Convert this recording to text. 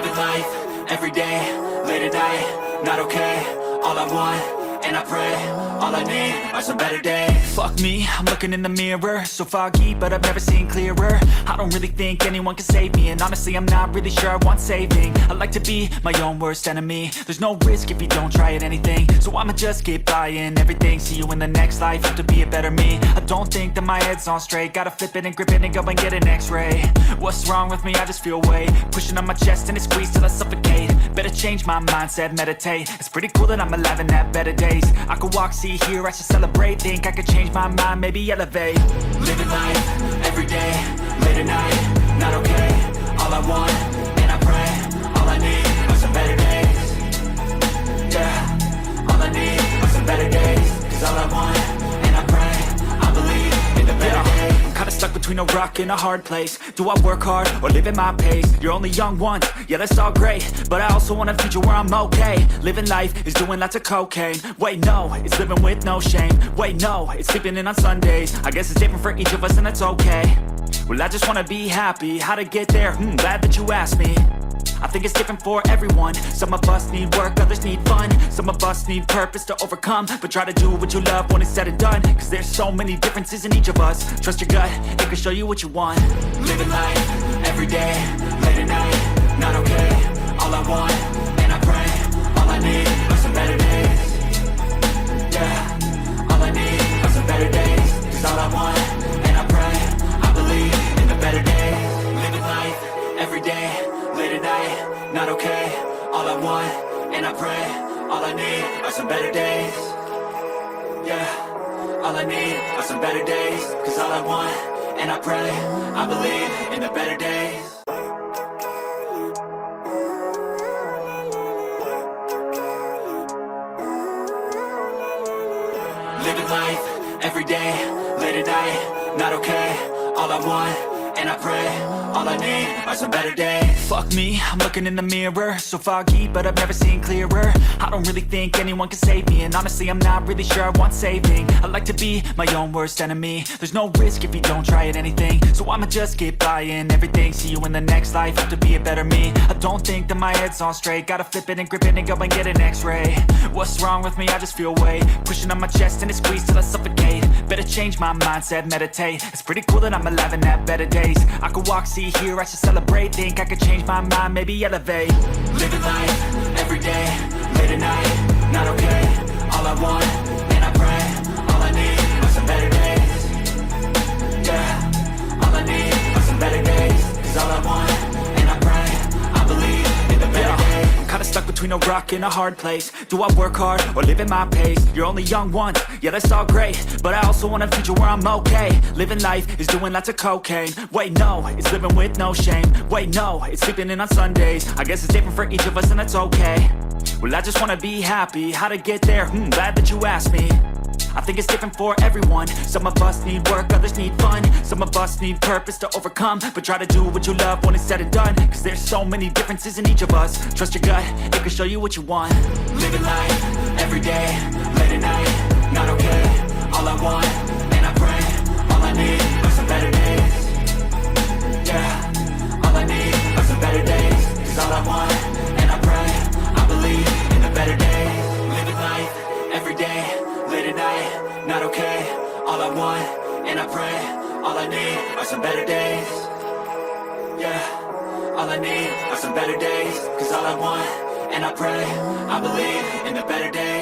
Living life, everyday, late at night, not okay. All I want, and I pray, all I need are some better days. Fuck me, I'm looking in the mirror, so foggy, but I've never seen clearer. I don't really think anyone can save me, and honestly I'm not really sure I want saving. I like to be my own worst enemy. There's no risk if you don't try at anything, so I'ma just keep buying everything. See you in the next life, have to be a better me. I don't think that my head's on straight, gotta flip it and grip it and go and get an x-ray. What's wrong with me? I just feel weight pushing on my chest and it squeezes till I suffocate. Better change my mindset, meditate. It's pretty cool that I'm alive and have better days. I could walk, see, hear, I should celebrate. Think I could change my mind, maybe elevate. Living life, everyday, late at night, not okay. All I want, and I pray, all I need are some better days. Yeah, all I need are some better days. Cause all I want, and I pray, I believe in the better days. I'm kinda stuck between a rock and a hard place. Do I work hard or live at my pace? You're only young once, yeah that's all great, but I also want a future where I'm okay. Living life is doing lots of cocaine. Wait no, it's living with no shame. Wait no, it's sleeping in on Sundays. I guess it's different for each of us and that's okay. Well I just wanna be happy, how to get there? Glad that you asked me. I think it's different for everyone. Some of us need work, others need fun. Some of us need purpose to overcome. But try to do what you love when it's said and done. Cause there's so many differences in each of us. Trust your gut, it can show you what you want. Living life, everyday, late at night, not okay. All I want, and I pray, all I need are some better days. Yeah, all I need are some better days. Cause all I want, and I pray, I believe in the better days. Living life, everyday, late at night, not okay. All I want, and I pray, all I need are some better days. Yeah, all I need are some better days. Cause all I want, and I pray, I believe in the better days. Living life, everyday, late at night, not okay. All I want, and I pray, all I need are some better days. Fuck me, I'm looking in the mirror, so foggy, but I've never seen clearer. I don't really think anyone can save me, and honestly I'm not really sure I want saving. I like to be my own worst enemy. There's no risk if you don't try at anything, so I'ma just keep buying everything. See you in the next life, have to be a better me. I don't think that my head's on straight, gotta flip it and grip it and go and get an x-ray. What's wrong with me? I just feel weight pushing on my chest and it squeezes till I suffocate. Better change my mindset, meditate. It's pretty cool that I'm alive and have better days. I could walk, see, hear, I should celebrate. Think I could change my mind, maybe elevate. Living life, everyday, late at night, not okay. All I want, and I pray, all I need are some better days. Yeah, all I need are some better days. Cause all I want, and I pray, I believe in the better days. I'm kinda stuck between a rock and a hard place. Do I work hard or live at my pace? You're only young once, yeah that's all great, but I also want a future where I'm okay. Living life is doing lots of cocaine. Wait no, it's living with no shame. Wait no, it's sleeping in on Sundays. I guess it's different for each of us and that's okay. Well I just wanna be happy, how to get there? Glad that you asked me. I think it's different for everyone. Some of us need work, others need fun. Some of us need purpose to overcome. But try to do what you love when it's said and done. Cause there's so many differences in each of us. Trust your gut, it can show you what you want. Living life, everyday, late at night, not okay. All I want, and I pray, all I need are some better days. Yeah, all I need are some better days. Cause all I want, and I pray, I believe in the better days. Living life, everyday, late at night, not okay. All I want, and I pray, all I need are some better days. Yeah, all I need are some better days. Cause all I want, and I pray, I believe in the better days.